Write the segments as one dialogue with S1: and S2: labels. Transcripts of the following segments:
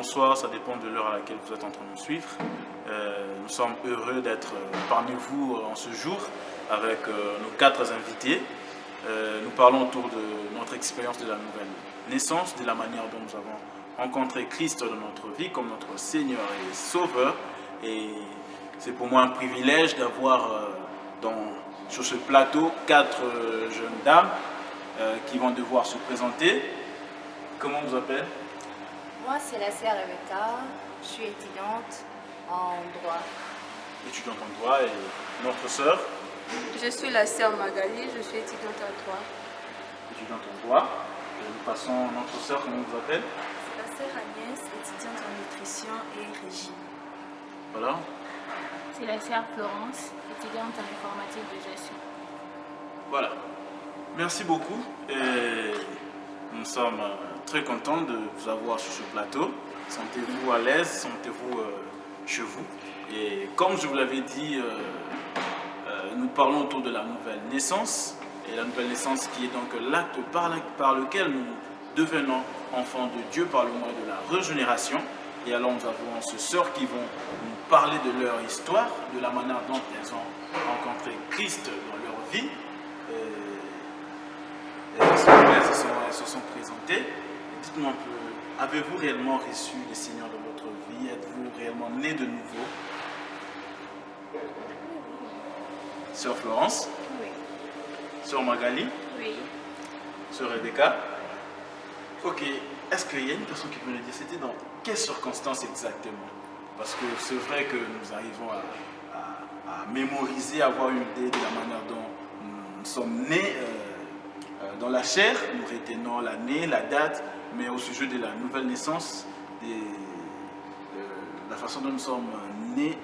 S1: bonsoir, ça dépend de l'heure à laquelle vous êtes en train de nous suivre. Nous sommes heureux d'être parmi vous en ce jour avec nos 4 invités. Nous parlons autour de notre expérience de la nouvelle naissance, de la manière dont nous avons rencontré Christ dans notre vie comme notre Seigneur et Sauveur. Et c'est pour moi un privilège d'avoir sur ce plateau 4 jeunes dames qui vont devoir se présenter. Comment on vous appelle?
S2: Moi, c'est la sœur Rebecca. Je suis étudiante en droit.
S1: Étudiante en droit. Et notre sœur?
S3: Je suis la sœur Magali, je suis étudiante en droit.
S1: Étudiante en droit. Et nous passons à notre sœur, comment on vous appelle?
S3: C'est la sœur Agnès, étudiante en nutrition et régime.
S1: Voilà.
S4: C'est la sœur Florence, étudiante en informatique de gestion.
S1: Voilà. Merci beaucoup. Et nous sommes très contents de vous avoir sur ce plateau. Sentez-vous à l'aise, sentez-vous chez vous. Et comme je vous l'avais dit, nous parlons autour de la nouvelle naissance. Et la nouvelle naissance qui est donc l'acte par lequel nous devenons enfants de Dieu par le moyen de la régénération. Et alors nous avons ces sœurs qui vont nous parler de leur histoire, de la manière dont elles ont rencontré Christ dans leur vie. Elles se sont présentées. Dites-moi un peu, avez-vous réellement reçu le Seigneur dans votre vie? Êtes-vous réellement né de nouveau? Sœur Florence?
S3: Oui.
S1: Sœur Magali?
S3: Oui.
S1: Sœur Rebecca? Ok, est-ce qu'il y a une personne qui peut nous dire c'était dans quelles circonstances exactement? Parce que c'est vrai que nous arrivons à mémoriser, à avoir une idée de la manière dont nous sommes nés dans la chair, nous retenons l'année, la date, mais au sujet de la nouvelle naissance, la façon dont nous sommes nés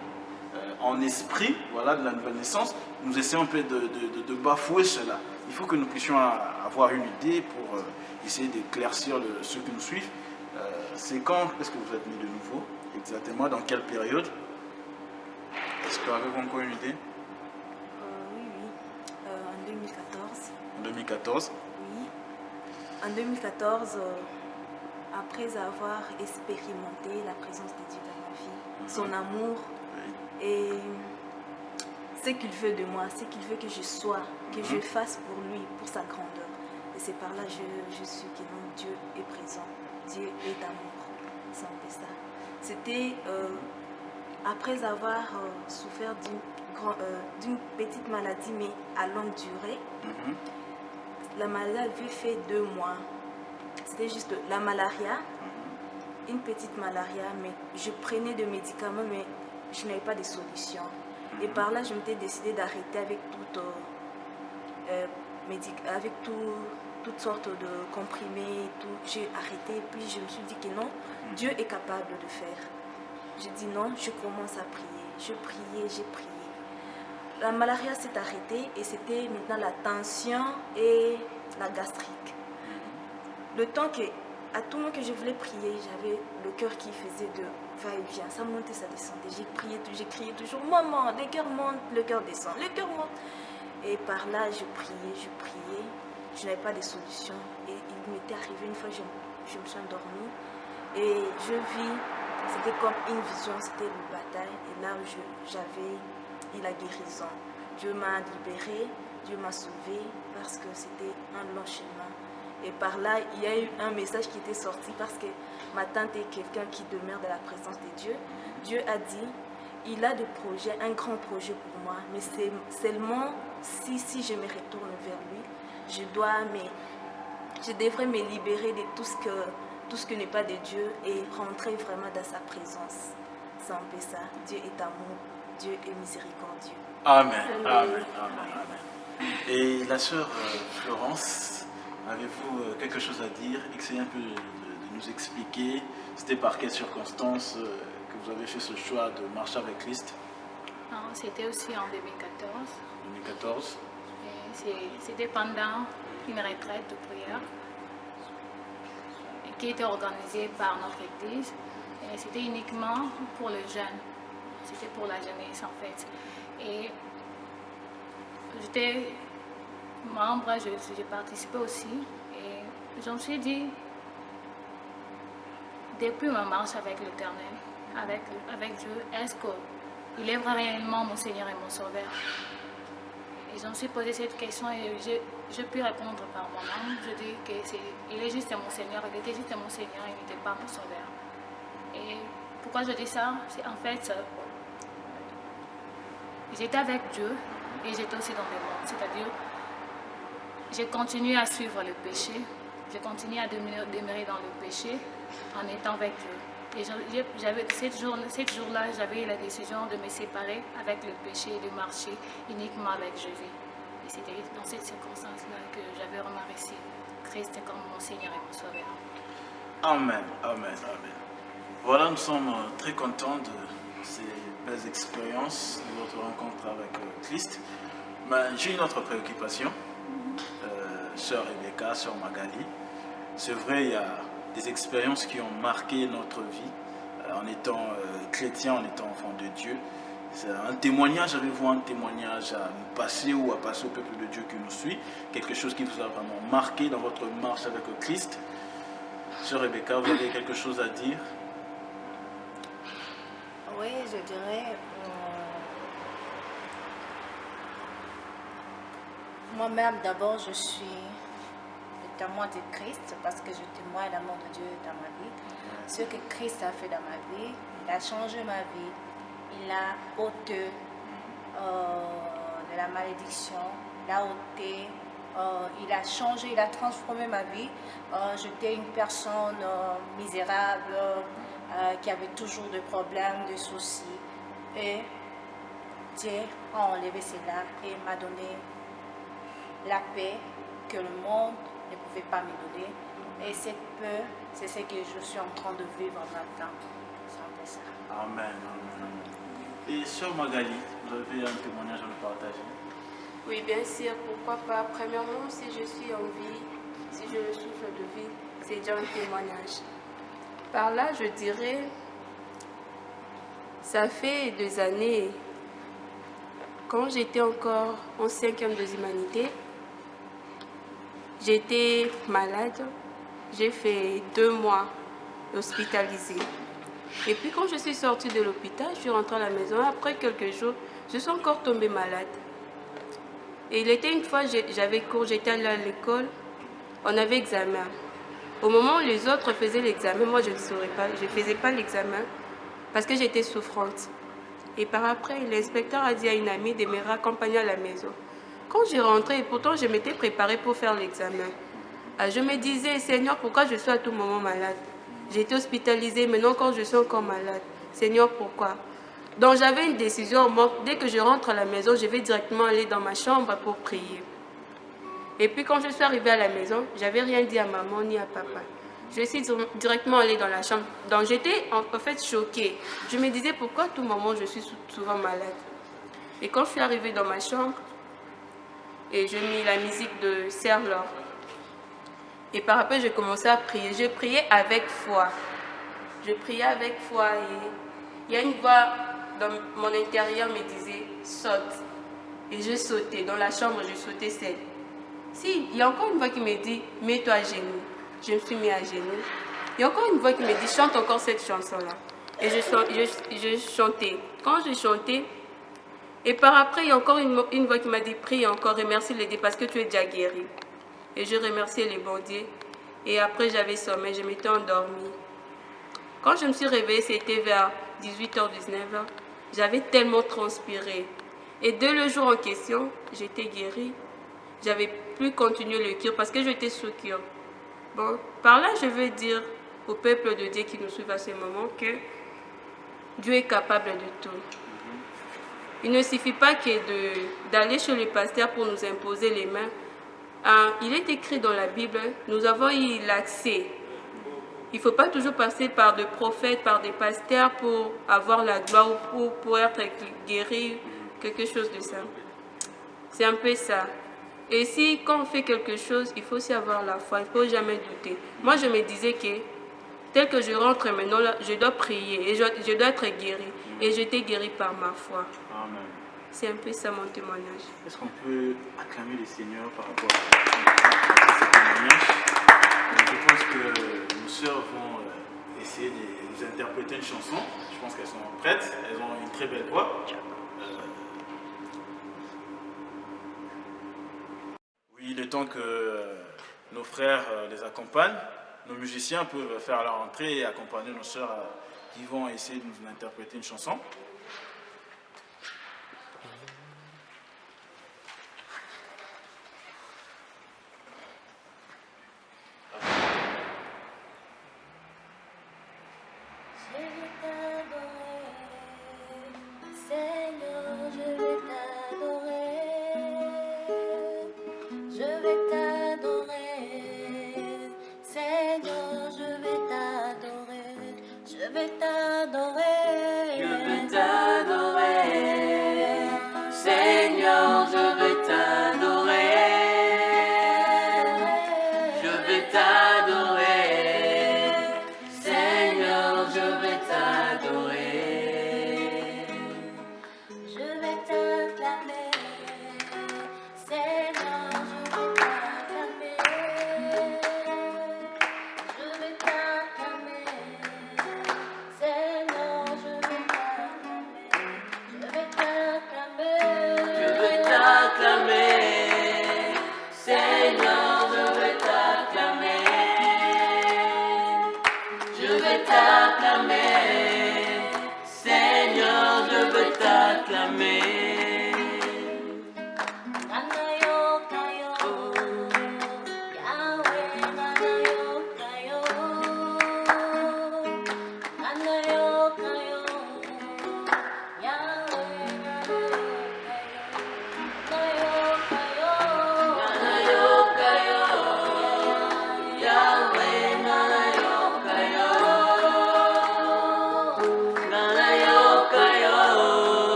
S1: en esprit, voilà, de la nouvelle naissance, nous essayons un peu de bafouer cela. Il faut que nous puissions avoir une idée pour essayer d'éclaircir ceux qui nous suivent. C'est quand est-ce que vous êtes nés de nouveau? Exactement, dans quelle période? Est-ce que vous avez encore une idée?
S3: Oui. En 2014.
S1: En 2014?
S3: Oui. En 2014, après avoir expérimenté la présence de Dieu dans ma vie, son amour et ce qu'il veut de moi, ce qu'il veut que je sois, que je fasse pour lui, pour sa grandeur. Et c'est par là que je suis que non, Dieu est présent, Dieu est amour. C'est un peu ça. C'était après avoir souffert d'une petite maladie, mais à longue durée. La maladie avait fait 2 mois. C'était juste la malaria, une petite malaria, mais je prenais des médicaments, mais je n'avais pas de solution. Et par là, je m'étais décidé d'arrêter avec toutes sortes de comprimés. J'ai arrêté, puis je me suis dit que non, Dieu est capable de faire. J'ai dit non, je commence à prier. Je priais, j'ai prié. La malaria s'est arrêtée et c'était maintenant la tension et la gastrique. Le temps que, à tout moment que je voulais prier, j'avais le cœur qui faisait de va-et-vient. Ça montait, ça descendait. J'ai crié toujours, maman, le cœur monte, le cœur descend, le cœur monte. Et par là, je priais. Je n'avais pas de solution. Et il m'était arrivé une fois, je me suis endormie. Et je vis, c'était comme une vision, c'était une bataille. Et là, j'avais eu la guérison. Dieu m'a libérée, Dieu m'a sauvée parce que c'était un long chemin. Et par là, il y a eu un message qui était sorti parce que ma tante est quelqu'un qui demeure dans la présence de Dieu. Dieu a dit, il a des projets, un grand projet pour moi, mais c'est seulement si je me retourne vers lui, je devrais me libérer de tout ce que n'est pas de Dieu et rentrer vraiment dans sa présence. C'est un peu ça. Dieu est amour, Dieu est miséricordieux.
S1: Amen, amen, amen, amen. Et la sœur Florence, avez-vous quelque chose à dire? Essayez un peu de nous expliquer. C'était par quelles circonstances que vous avez fait ce choix de marcher avec Christ?
S4: Non, c'était aussi en 2014.
S1: 2014.
S4: C'était pendant une retraite de prière qui était organisée par notre église. C'était uniquement pour les jeunes. C'était pour la jeunesse en fait. Et j'étais membre, j'ai participé aussi. Et je me suis dit, depuis ma marche avec l'Éternel, avec Dieu, est-ce qu'il est réellement mon Seigneur et mon Sauveur? Et je me suis posé cette question et je puis répondre par moi-même. Je dis qu'il est juste mon Seigneur, il était juste mon Seigneur, il n'était pas mon Sauveur. Et pourquoi je dis ça? C'est en fait, j'étais avec Dieu et j'étais aussi dans le monde. C'est-à-dire, j'ai continué à suivre le péché, j'ai continué à demeurer dans le péché en étant avec Dieu. Et cette jour-là, j'avais la décision de me séparer avec le péché et de marcher uniquement avec Jésus. Et c'était dans cette circonstance-là que j'avais remarqué Christ comme mon Seigneur et mon Sauveur.
S1: Amen, amen, amen. Voilà, nous sommes très contents de ces belles expériences, de votre rencontre avec Christ. Mais j'ai une autre préoccupation, sœur Rebecca, sœur Magali. C'est vrai, il y a des expériences qui ont marqué notre vie en étant chrétien, en étant enfant de Dieu. C'est un témoignage, avez-vous un témoignage à nous passer ou à passer au peuple de Dieu qui nous suit? Quelque chose qui vous a vraiment marqué dans votre marche avec Christ? Sœur Rebecca, vous avez quelque chose à dire?
S2: Oui, je dirais, moi-même d'abord, je suis le témoin de Christ parce que je témoigne l'amour de Dieu dans ma vie. Ce que Christ a fait dans ma vie, il a changé ma vie, il a ôté de la malédiction, il a ôté, il a changé, il a transformé ma vie. J'étais une personne misérable, qui avait toujours des problèmes, des soucis. Et Dieu a enlevé cela et m'a donné la paix que le monde ne pouvait pas me donner. Et cette paix, c'est ce que je suis en train de vivre maintenant. C'est un peu ça.
S1: Amen, amen. Et sœur Magali, vous avez un témoignage à nous partager?
S5: Oui, bien sûr, pourquoi pas. Premièrement, si je suis en vie, si je souffre de vie, c'est déjà un témoignage. Par là, je dirais, ça fait des années, quand j'étais encore en 5e de humanité, j'étais malade, j'ai fait 2 mois hospitalisée. Et puis quand je suis sortie de l'hôpital, je suis rentrée à la maison, après quelques jours, je suis encore tombée malade. Et il était une fois, j'avais cours, j'étais allée à l'école, on avait examen. Au moment où les autres faisaient l'examen, moi je ne saurais pas, je ne faisais pas l'examen parce que j'étais souffrante. Et par après, l'inspecteur a dit à une amie de me raccompagner à la maison. Quand j'ai rentré, et pourtant je m'étais préparée pour faire l'examen, je me disais, Seigneur, pourquoi je suis à tout moment malade? J'ai été hospitalisée, maintenant quand je suis encore malade, Seigneur, pourquoi? Donc j'avais une décision, dès que je rentre à la maison, je vais directement aller dans ma chambre pour prier. Et puis quand je suis arrivée à la maison, je n'avais rien dit à maman ni à papa. Je suis directement allée dans la chambre. Donc j'étais en fait choquée. Je me disais pourquoi à tout moment je suis souvent malade. Et quand je suis arrivée dans ma chambre, et je mis la musique de Serre-Laure. Et par après, j'ai commencé à prier. Je priais avec foi. Je priais avec foi et il y a une voix dans mon intérieur me disait saute. Et je sautais. Dans la chambre, je sautais seule. Si, il y a encore une voix qui me dit mets-toi à genoux. Je me suis mis à genoux. Il y a encore une voix qui me dit chante encore cette chanson-là. Et je chantais. Quand je chantais, et par après, il y a encore une voix qui m'a dit prie encore, remercie les dieux parce que tu es déjà guéri. Et je remerciais les bons dieux. Et après, j'avais sommeil, je m'étais endormie. Quand je me suis réveillée, c'était vers 18h, 19h. J'avais tellement transpiré. Et dès le jour en question, j'étais guérie. J'avais plus continué le cure parce que j'étais sous cure. Bon, par là, je veux dire au peuple de Dieu qui nous suit à ce moment que Dieu est capable de tout. Il ne suffit pas d'aller chez le pasteur pour nous imposer les mains. Il est écrit dans la Bible, nous avons eu l'accès. Il ne faut pas toujours passer par des prophètes, par des pasteurs pour avoir la gloire ou pour être guéri, quelque chose de ça. C'est un peu ça. Et si, quand on fait quelque chose, il faut aussi avoir la foi, il ne faut jamais douter. Moi, je me disais que, tel que je rentre maintenant, là, je dois prier et je dois être guéri. Et j'étais guéri par ma foi.
S1: Amen.
S5: C'est un peu ça mon témoignage.
S1: Est-ce qu'on peut acclamer le Seigneur par rapport à ce témoignage? Je pense que nos sœurs vont essayer de vous interpréter une chanson. Je pense qu'elles sont prêtes, elles ont une très belle voix. Oui, il est temps que nos frères les accompagnent. Nos musiciens peuvent faire leur entrée et accompagner nos sœurs qui vont essayer de nous interpréter une chanson.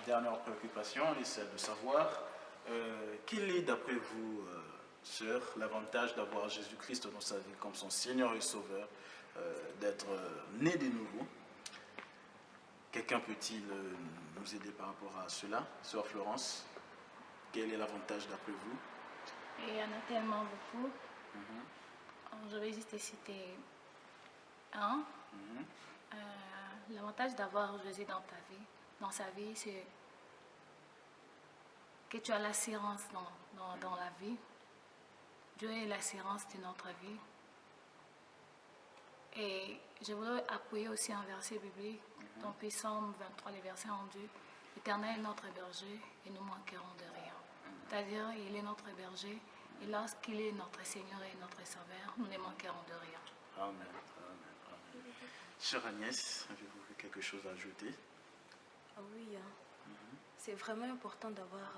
S1: Dernière préoccupation est celle de savoir quel est, d'après vous, sœurs, l'avantage d'avoir Jésus-Christ dans sa vie comme son Seigneur et Sauveur, d'être né de nouveau. Quelqu'un peut-il nous aider par rapport à cela? Sœur Florence, quel est l'avantage d'après vous?
S4: Il y en a tellement beaucoup. Je vais juste citer un. L'avantage d'avoir Jésus dans ta vie, dans sa vie, c'est que tu as l'assurance dans la vie. Dieu est l'assurance de notre vie. Et je voudrais appuyer aussi un verset biblique, dans Psaume 23, les versets 1-2. L'Éternel est notre berger et nous manquerons de rien. C'est-à-dire, il est notre berger et lorsqu'il est notre Seigneur et notre Sauveur, nous ne manquerons de rien.
S1: Amen. Chère Agnès, avez-vous quelque chose à ajouter?
S3: Oui, c'est vraiment important d'avoir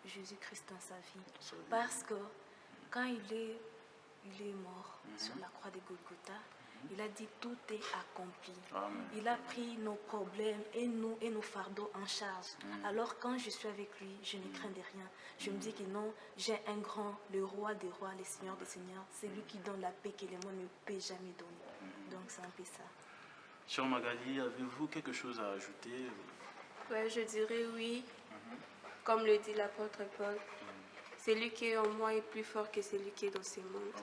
S3: Jésus-Christ dans sa vie. Parce que quand il est mort sur la croix de Golgotha, il a dit tout est accompli.
S1: Amen.
S3: Il a pris nos problèmes et nos fardeaux en charge. Alors quand je suis avec lui, je ne crains de rien. Je me dis que non, j'ai un grand, le roi des rois, le Seigneur des seigneurs. C'est lui qui donne la paix que le monde ne peut jamais donner. Donc c'est un peu ça.
S1: Chère Magali, avez-vous quelque chose à ajouter?
S5: Ouais, je dirais oui. Comme le dit l'apôtre Paul, celui qui est en moi est plus fort que celui qui est dans ce monde.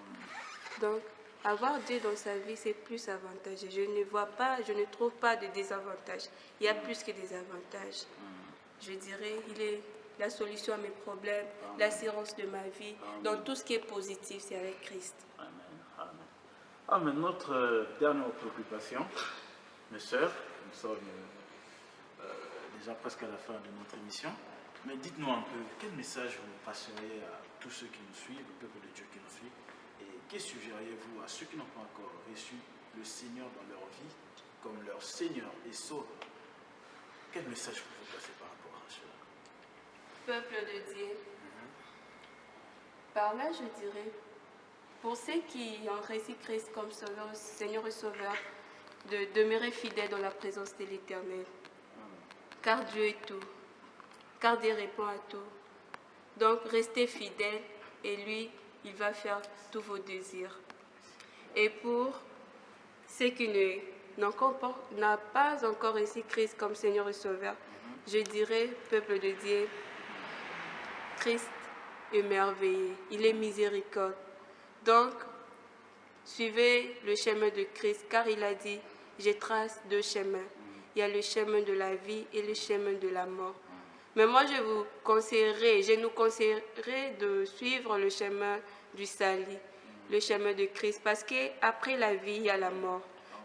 S5: Donc, avoir Dieu dans sa vie, c'est plus avantageux. Je ne trouve pas de désavantages. Il y a plus que des avantages. Je dirais, il est la solution à mes problèmes, l'assurance de ma vie. Donc tout ce qui est positif, c'est avec Christ.
S1: Amen. Amen. Amen. Notre dernière préoccupation, mes sœurs, nous sommes déjà presque à la fin de notre émission. Mais dites-nous un peu, quel message vous passeriez à tous ceux qui nous suivent, le peuple de Dieu qui nous suit, et que suggériez-vous à ceux qui n'ont pas encore reçu le Seigneur dans leur vie comme leur Seigneur et Sauveur? Quel message vous passez par rapport à cela?
S5: Peuple de Dieu, par là je dirais, pour ceux qui ont reçu Christ comme Sauveur, Seigneur et Sauveur, de demeurer fidèles dans la présence de l'Éternel. Car Dieu est tout, car Dieu répond à tout. Donc restez fidèles et lui, il va faire tous vos désirs. Et pour ceux qui n'ont pas encore reçu Christ comme Seigneur et Sauveur, je dirais, peuple de Dieu, Christ est merveilleux, il est miséricorde. Donc, suivez le chemin de Christ, car il a dit, je trace deux chemins. Il y a le chemin de la vie et le chemin de la mort. Mais moi, je nous conseillerais de suivre le chemin du salut, le chemin de Christ, parce qu'après la vie, il y a la mort.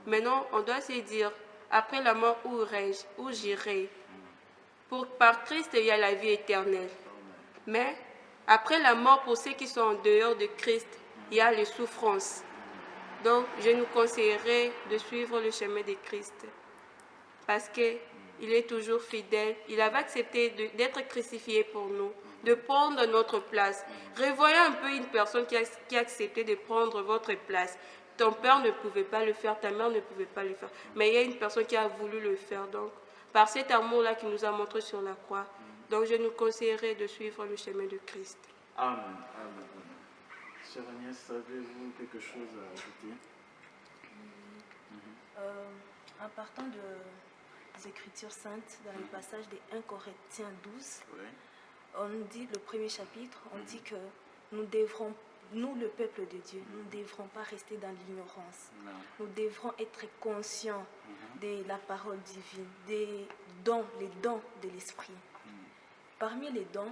S5: Maintenant, on doit se dire, après la mort, où irai-je, où j'irai? Par Christ, il y a la vie éternelle. Mais après la mort, pour ceux qui sont en dehors de Christ, il y a les souffrances. Donc, je nous conseillerais de suivre le chemin de Christ. Parce qu'il est toujours fidèle. Il avait accepté d'être crucifié pour nous, de prendre notre place. Revoyez un peu une personne qui a accepté de prendre votre place. Ton père ne pouvait pas le faire, ta mère ne pouvait pas le faire. Mais il y a une personne qui a voulu le faire. Donc, par cet amour-là qu'il nous a montré sur la croix, donc je nous conseillerais de suivre le chemin de Christ.
S1: Amen. Amen. Chère Agnès, avez-vous quelque chose à ajouter?
S3: En partant des Écritures saintes, dans le passage des 1 Corinthiens 12, on nous dit, le premier chapitre, on dit que nous, le peuple de Dieu, nous ne devrons pas rester dans l'ignorance. Nous devrons être conscients de la parole divine, des dons, les dons de l'Esprit. Parmi les dons,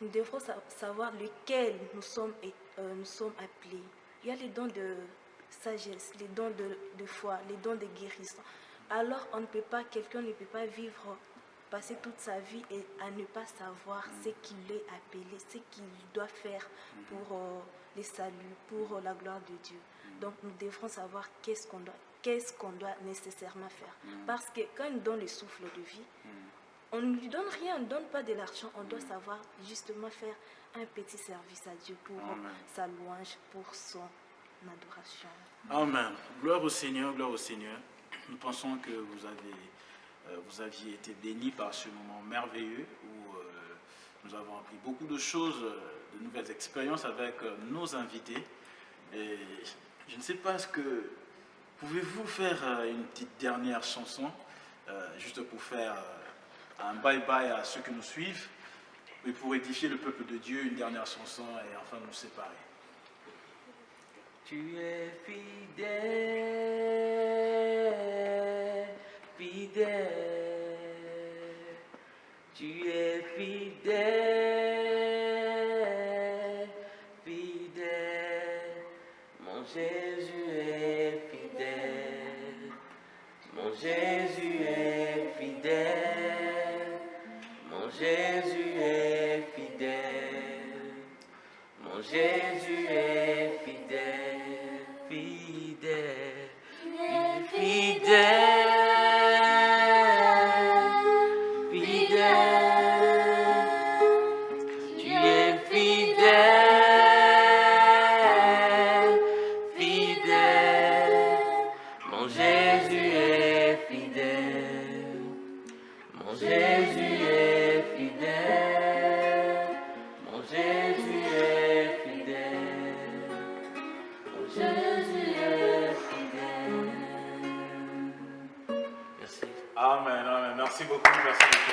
S3: nous devrons savoir lesquels nous sommes appelés. Il y a les dons de sagesse, les dons de foi, les dons de guérison. Alors quelqu'un ne peut pas vivre, passer toute sa vie et à ne pas savoir ce qu'il est appelé, ce qu'il doit faire pour le salut, pour la gloire de Dieu. Donc nous devrons savoir qu'est-ce qu'on doit nécessairement faire. Parce que quand il donne le souffle de vie, on ne lui donne rien, on ne donne pas de l'argent, on doit savoir justement faire un petit service à Dieu pour sa louange, pour son adoration.
S1: Amen. Gloire au Seigneur, gloire au Seigneur. Nous pensons que vous aviez été bénis par ce moment merveilleux où nous avons appris beaucoup de choses, de nouvelles expériences avec nos invités. Et je ne sais pas pouvez-vous faire une petite dernière chanson, juste pour faire un bye-bye à ceux qui nous suivent, et pour édifier le peuple de Dieu, une dernière chanson et enfin nous séparer.
S6: Tu es fidèle, fidèle, tu es fidèle, fidèle, mon Jésus est fidèle, mon Jésus est fidèle, mon Jésus est fidèle, mon Jésus est fidèle, fidèle, fidèle.
S1: Amen, amen. Merci beaucoup, merci beaucoup.